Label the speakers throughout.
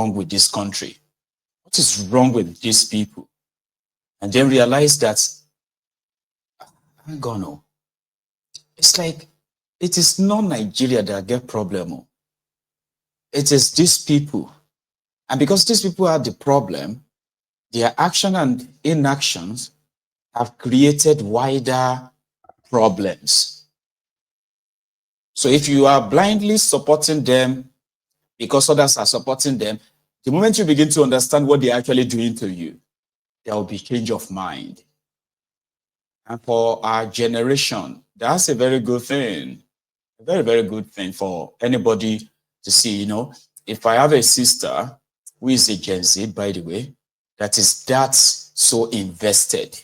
Speaker 1: wrong with this country? What is wrong with these people? And then realize that, hang on, it's like, it is not Nigeria that get problem. It is these people. And because these people are the problem, their action and inactions have created wider problems. So if you are blindly supporting them because others are supporting them, the moment you begin to understand what they're actually doing to you, there will be change of mind. And for our generation, that's a very good thing. A very, very good thing for anybody to see. If I have a sister who is a Gen Z, by the way, that is so invested,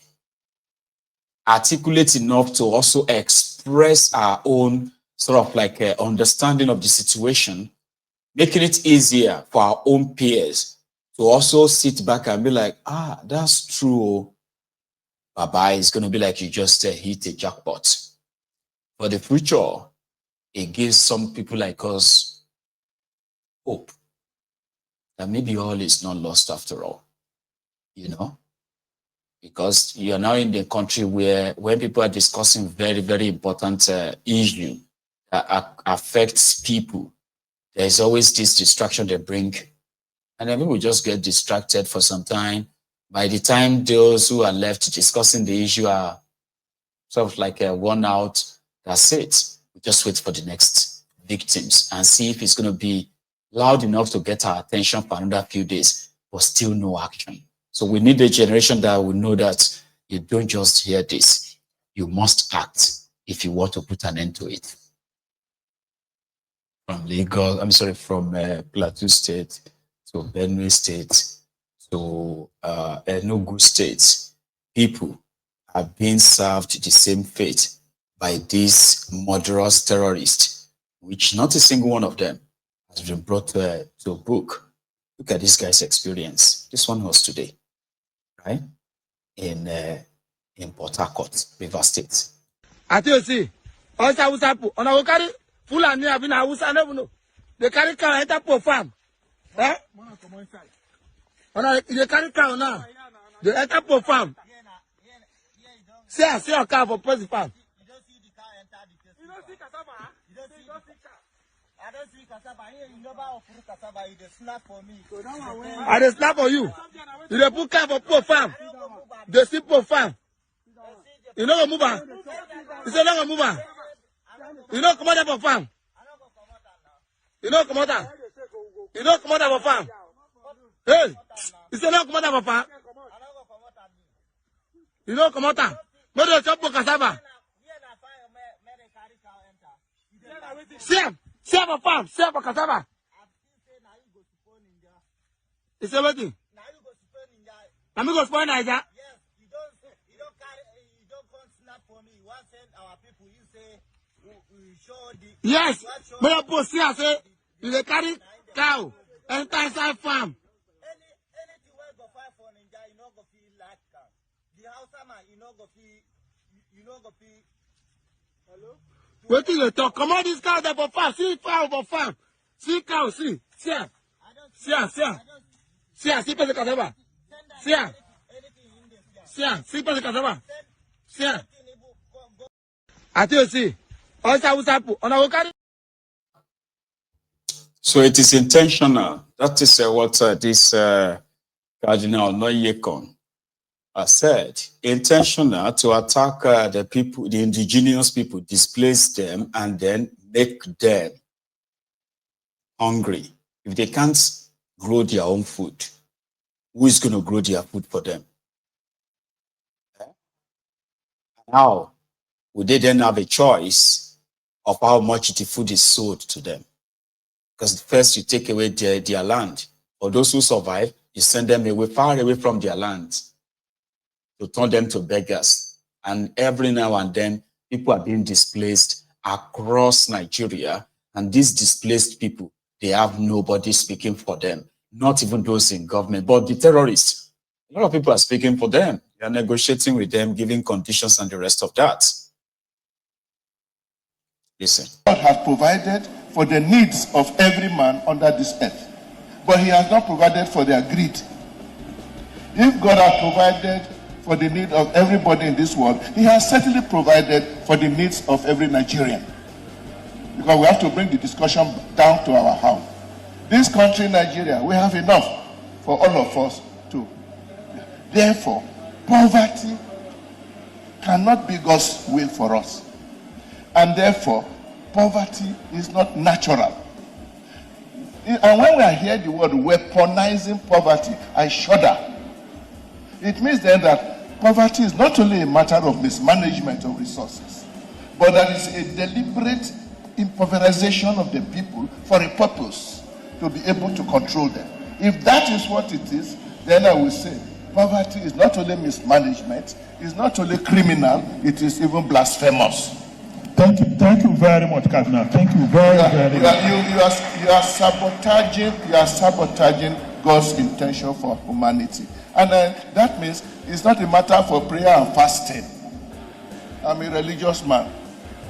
Speaker 1: articulate enough to also express our own sort of like understanding of the situation, making it easier for our own peers to also sit back and be like, that's true. Bye-bye. It's going to be like you just hit a jackpot. For the future, it gives some people like us hope that maybe all is not lost after all, because you're now in the country where when people are discussing very, very important issue that affects people, there's always this distraction they bring. And then people just get distracted for some time. By the time those who are left discussing the issue are sort of like worn out, that's it. We just wait for the next victims and see if it's going to be loud enough to get our attention for another few days, but still no action. So we need a generation that will know that you don't just hear this. You must act if you want to put an end to it. From Plateau State to Benue State to Enugu State, people are being served the same fate by these murderous terrorists, which not a single one of them has been brought to a book. Look at this guy's experience. This one was today, right? In Port Harcourt, River State.
Speaker 2: I tell you, see, on our carry Fulani have been a Hausa, no. They carry cow enter for farm. Eh? They carry cow now. They enter for farm. See your cow for press the farm.
Speaker 3: You don't see the cow enter the test. You don't see cassava? You don't see cow. I don't see cassava. Here you never offer cassava. You just snap for me.
Speaker 2: I just snap for you. You dey put cow for poor farm. They see poor farm. You know go move on. You say no go move on. You know come out for farm. You know come out. You know come out for farm. Hey, you say no come out for farm. You know come out. No dey chop cassava. See for farm. See for cassava. You say what? Now you go spoil Naija.
Speaker 3: Yes, you don't carry, you don't come snap for me. You want send our people. You say we show the.
Speaker 2: Yes, but you post here say you dey carry cow enter inside farm.
Speaker 3: Anything where go fight for Ninja, you know go feel like cow. The Hausa man, you know go feel. You know go feel. Hello.
Speaker 2: What do you talk? Come on, this cow there for farm. See cow for farm. See cow. See. See. See person cassava. See. See person cassava. See. I tell you, see.
Speaker 1: So it is intentional. That is what this Cardinal Noyekon said. Intentional to attack the people, the indigenous people, displace them, and then make them hungry. If they can't grow their own food, who is going to grow their food for them? How would they then have a choice of how much the food is sold to them? Because first you take away their land. For those who survive, you send them away, far away from their land, to turn them to beggars. And every now and then, people are being displaced across Nigeria. And these displaced people, they have nobody speaking for them, not even those in government, but the terrorists. A lot of people are speaking for them. They are negotiating with them, giving conditions and the rest of that. Listen.
Speaker 4: God has provided for the needs of every man under this earth. but he has not provided for their greed. If God has provided for the need of everybody in this world, he has certainly provided for the needs of every Nigerian. Because we have to bring the discussion down to our house. This country, Nigeria, we have enough for all of us to. Therefore, poverty cannot be God's will for us. And therefore, poverty is not natural. And when I hear the word weaponizing poverty, I shudder. It means then that poverty is not only a matter of mismanagement of resources, but that is a deliberate impoverization of the people for a purpose, to be able to control them. If that is what it is, then I will say poverty is not only mismanagement, it's not only criminal, it is even blasphemous.
Speaker 5: Thank you very much, Cardinal. Thank you very much.
Speaker 4: You are sabotaging God's intention for humanity. And that means it's not a matter for prayer and fasting. I'm a religious man.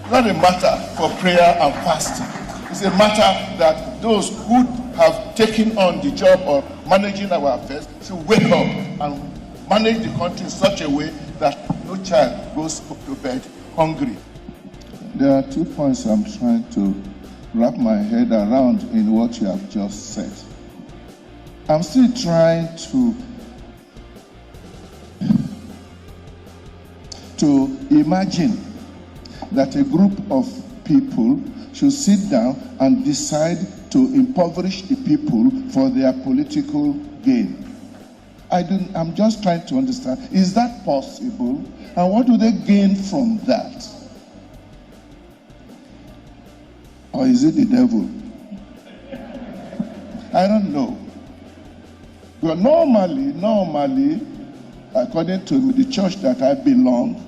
Speaker 4: It's not a matter for prayer and fasting. It's a matter that those who have taken on the job of managing our affairs should wake up and manage the country in such a way that no child goes to bed hungry. There are 2 points I'm trying to wrap my head around in what you have just said. I'm still trying to imagine that a group of people should sit down and decide to impoverish the people for their political gain. I'm just trying to understand, is that possible? And what do they gain from that? Or is it the devil? I don't know. But normally, according to the church that I belong,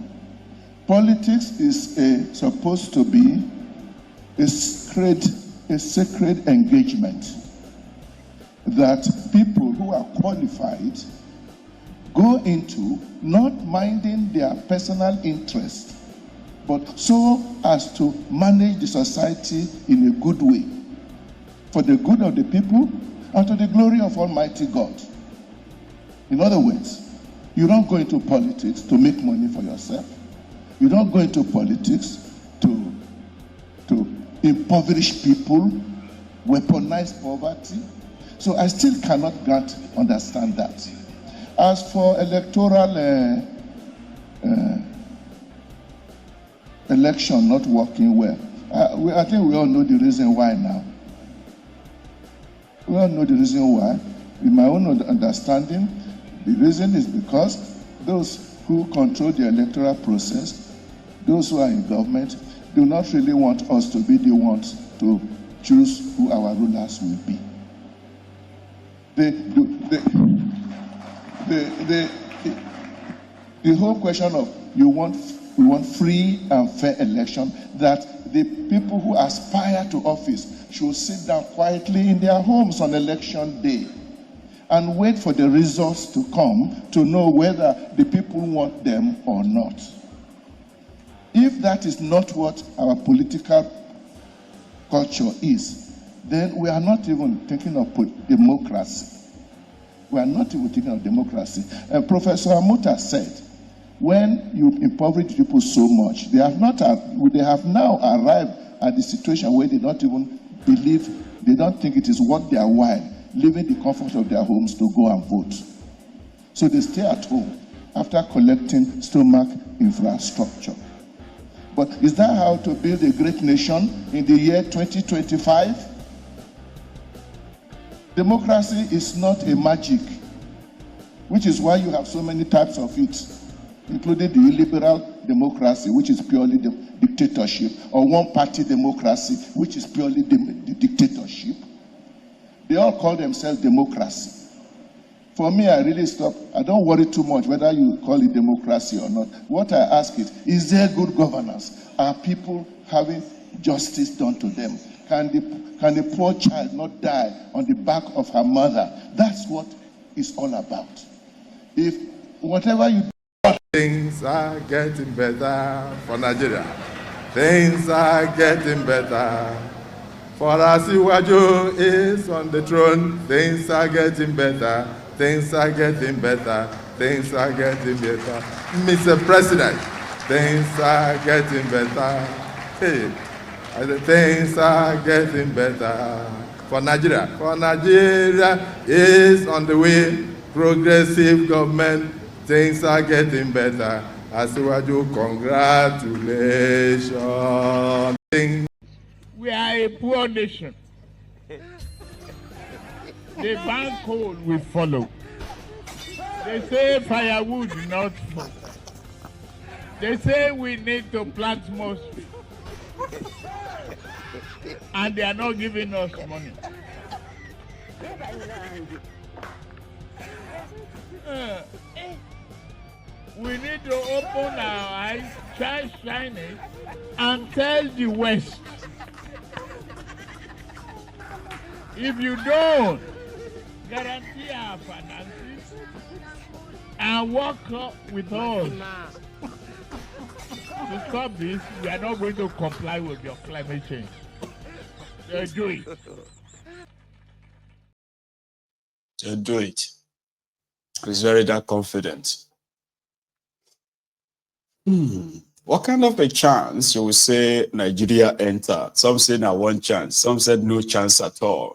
Speaker 4: politics is supposed to be a sacred engagement that people who are qualified go into, not minding their personal interest, but so as to manage the society in a good way, for the good of the people and to the glory of Almighty God. In other words, you don't go into politics to make money for yourself. You don't go into politics to impoverish people, weaponize poverty. So I still cannot understand that. As for electoral election not working well, I think we all know the reason why now. We all know the reason why. In my own understanding, the reason is because those who control the electoral process, those who are in government, do not really want us to be the ones to choose who our rulers will be. The whole question of we want free and fair election, that the people who aspire to office should sit down quietly in their homes on election day and wait for the results to come to know whether the people want them or not. If that is not what our political culture is, then we are not even thinking of democracy. We are not even thinking of democracy. Professor Amuta said, when you impoverish people so much, they have now arrived at the situation where they don't even believe, they don't think it is worth their while leaving the comfort of their homes to go and vote. So they stay at home after collecting stomach infrastructure. But is that how to build a great nation in the year 2025? Democracy is not a magic, which is why you have so many types of it, including the illiberal democracy, which is purely dictatorship, or one-party democracy, which is purely dictatorship. They all call themselves democracy. For me, I really stop. I don't worry too much whether you call it democracy or not. What I ask is there good governance? Are people having justice done to them? Can the poor child not die on the back of her mother? That's what it's all about. If whatever you do,
Speaker 6: things are getting better for Nigeria. Things are getting better For Asiwaju is on the throne, things are getting better, things are getting better, things are getting better. Mr. President, things are getting better. Hey, I said, things are getting better. For Nigeria is on the way, progressive government, things are getting better. Asiwaju, congratulations.
Speaker 5: We are a poor nation. The bank coal will follow. They say firewood not fall. They say we need to plant more trees. And they are not giving us money. We need to open our eyes, try shining, and tell the West. If you don't guarantee our finances and work with us to stop this, we are not going to comply with your climate change. They'll do it.
Speaker 1: They'll do it. He's very that confident. What kind of a chance you will say Nigeria entered? Some say now one chance. Some said no chance at all.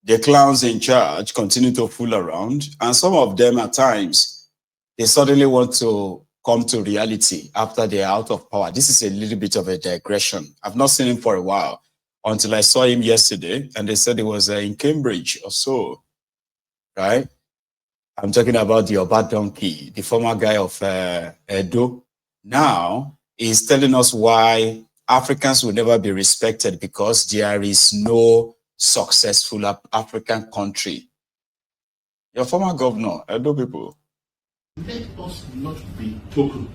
Speaker 1: The clowns in charge continue to fool around, and some of them at times, they suddenly want to come to reality after they're out of power. This is a little bit of a digression. I've not seen him for a while until I saw him yesterday, and they said he was in Cambridge or so, right? I'm talking about the Oba Donkey, the former guy of Edo. Now, he's telling us why Africans will never be respected because there is no successful African country. Your former governor, Edo people.
Speaker 7: Let us not be token.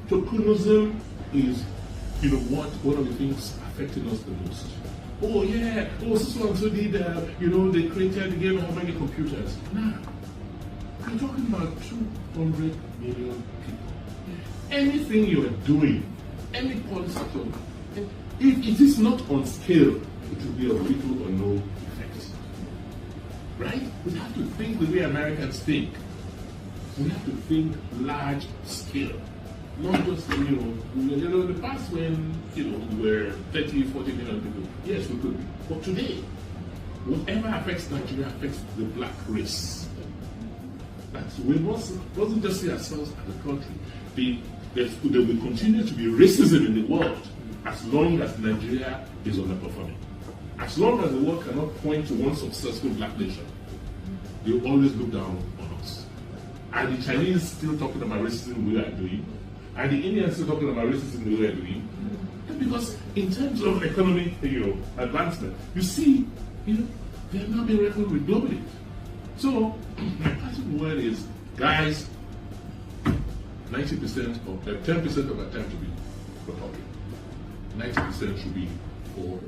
Speaker 7: Tokenism is, one of the things affecting us the most. Oh yeah, so and so did, they created the game of how many computers. Nah, I'm talking about 200 million people. Anything you are doing, any policy, if it is not on scale, it will be of little or no effect. Right? We have to think the way Americans think. We have to think large scale. Not just, the past when, we were 30, 40 million people. Yes, we could be. But today, whatever affects Nigeria affects the black race. That's, we wasn't just see ourselves as a country. There will continue to be racism in the world as long as Nigeria is underperforming. As long as the world cannot point to one successful black nation, they always look down on us. And the Chinese still talking about racism we are doing, and the Indians still talking about racism we are doing. Because in terms of economic, advancement, you see, they have not been reckoned with globally. So my passing word is, guys, 90% of 10% of our time to be Republican. 90% should be for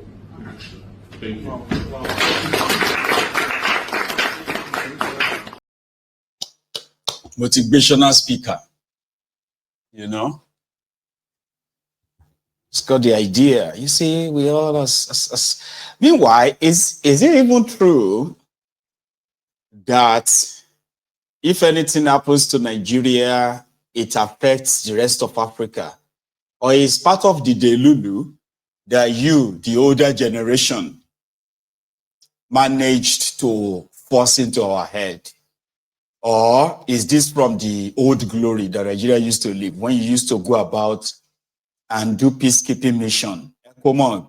Speaker 7: action. Thank you.
Speaker 1: Motivational speaker. It's got the idea. You see, we all as meanwhile, is it even true that if anything happens to Nigeria, it affects the rest of Africa? Or is part of the delulu that you, the older generation, managed to force into our head? Or is this from the old glory that Nigeria used to live, when you used to go about and do peacekeeping mission? Come on.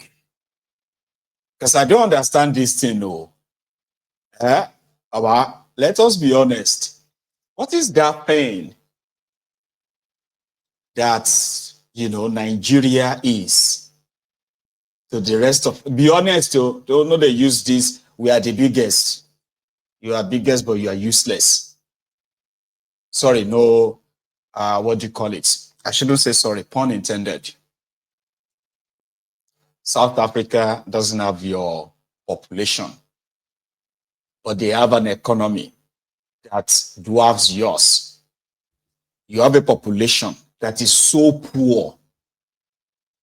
Speaker 1: Because I don't understand this thing, though. Let us be honest. What is that pain that, Nigeria is to the rest of, be honest, though, don't know they use this, we are the biggest. You are biggest, but you are useless. Sorry, no, what do you call it? I shouldn't say sorry, pun intended. South Africa doesn't have your population, but they have an economy that dwarfs yours. You have a population that is so poor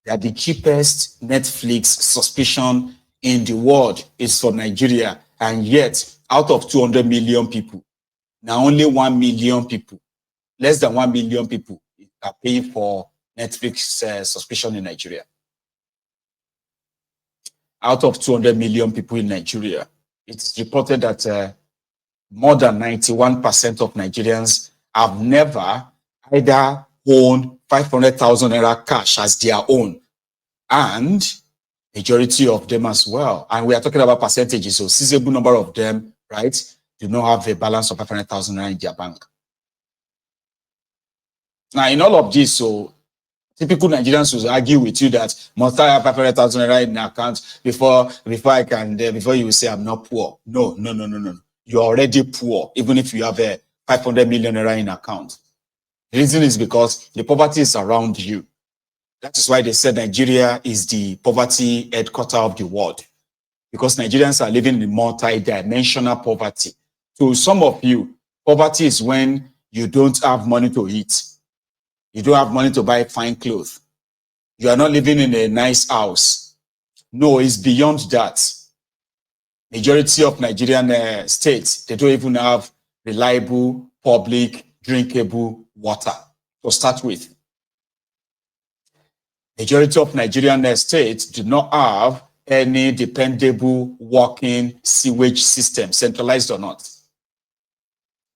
Speaker 1: that the cheapest Netflix subscription in the world is for Nigeria, and yet out of 200 million people, now only 1 million people, less than 1 million people are paying for Netflix subscription in Nigeria. Out of 200 million people in Nigeria, it's reported that more than 91% of Nigerians have never either owned 500,000 naira cash as their own, and majority of them as well. And we are talking about percentages, so sizable number of them, right, do not have a balance of 500,000 naira in their bank. Now, in all of this, so typical Nigerians will argue with you that must I have 500,000 naira in the account before I can, before you will say I'm not poor. No. You're already poor, even if you have a 500 million naira in account. The reason is because the poverty is around you. That is why they said Nigeria is the poverty headquarter of the world, because Nigerians are living in multi-dimensional poverty. So some of you, poverty is when you don't have money to eat. You don't have money to buy fine clothes. You are not living in a nice house. No, it's beyond that. Majority of Nigerian states, they don't even have reliable, public, drinkable water to start with. Majority of Nigerian states do not have any dependable working sewage system, centralized or not.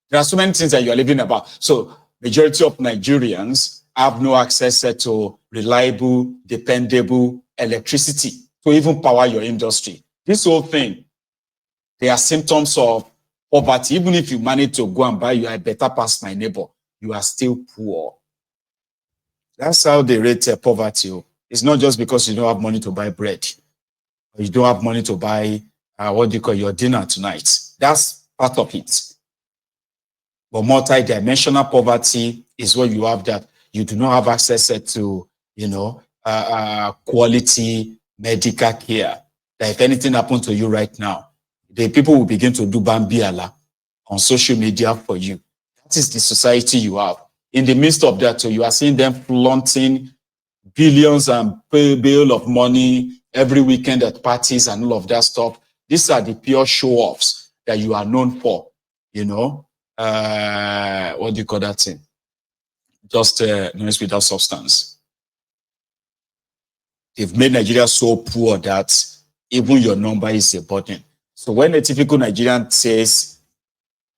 Speaker 1: There are so many things that you are living about. So majority of Nigerians have no access to reliable, dependable electricity to even power your industry. This whole thing, they are symptoms of poverty. Even if you manage to go and buy you a better past my neighbor, you are still poor. That's how they rate poverty. It's not just because you don't have money to buy bread, or you don't have money to buy your dinner tonight. That's part of it. But multi-dimensional poverty is where you have that you do not have access to, quality medical care. That if anything happened to you right now, the people will begin to do bambiala on social media for you. That is the society you have. In the midst of that, so you are seeing them flaunting billions and bill of money every weekend at parties and all of that stuff. These are the pure show-offs that you are known for, what do you call that thing? Just noise without substance. They've made Nigeria so poor that even your number is a burden. So when a typical Nigerian says,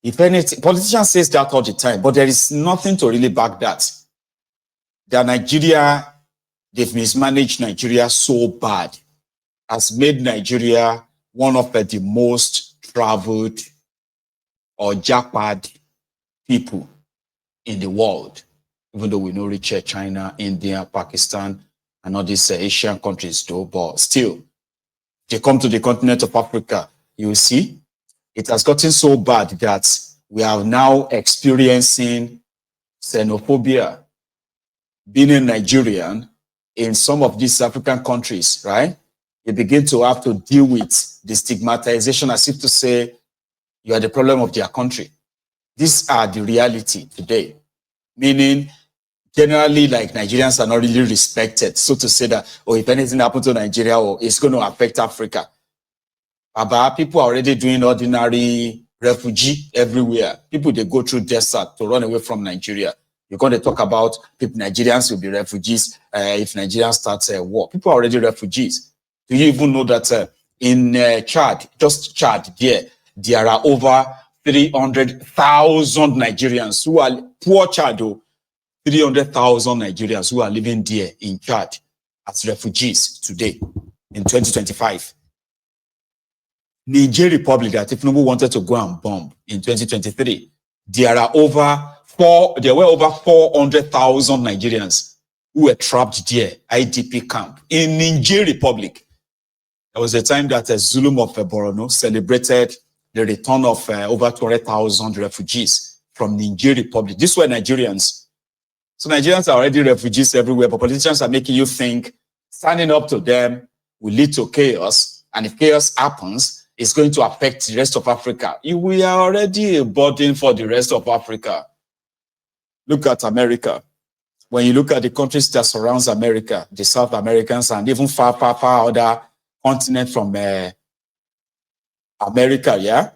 Speaker 1: if anything, politicians says that all the time, but there is nothing to really back that. That Nigeria, they've mismanaged Nigeria so bad, has made Nigeria one of the most traveled or jackpot people in the world, even though we know reach China, India, Pakistan, and all these Asian countries though, but still, they come to the continent of Africa, you see, it has gotten so bad that we are now experiencing xenophobia. Being a Nigerian in some of these African countries, right? You begin to have to deal with the stigmatization as if to say you are the problem of their country. These are the reality today. Meaning, generally, like Nigerians are not really respected. So to say that, if anything happens to Nigeria, it's going to affect Africa. But people are already doing ordinary refugee everywhere. People, they go through desert to run away from Nigeria. You're going to talk about people, Nigerians will be refugees if Nigerians start a war. People are already refugees. Do you even know that in Chad, just Chad, there are over 300,000 Nigerians who are poor Chad, 300,000 Nigerians who are living there in Chad as refugees today in 2025. Niger Republic that if nobody wanted to go and bomb in 2023, there were over 400,000 Nigerians who were trapped there, IDP camp in Niger Republic. There was a time that Zulum of Borno celebrated the return of over 200,000 refugees from Niger Republic. These were Nigerians. So Nigerians are already refugees everywhere, but politicians are making you think standing up to them will lead to chaos. And if chaos happens, it's going to affect the rest of Africa. We are already a burden for the rest of Africa. Look at America. When you look at the countries that surrounds America, the South Americans and even far other continent from America, yeah,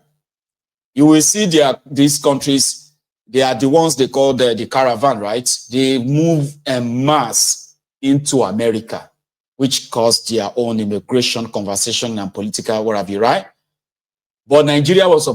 Speaker 1: you will see these countries, they are the ones they call the caravan, right? They move en masse into America, which caused their own immigration conversation and political, what have you, right? But Nigeria was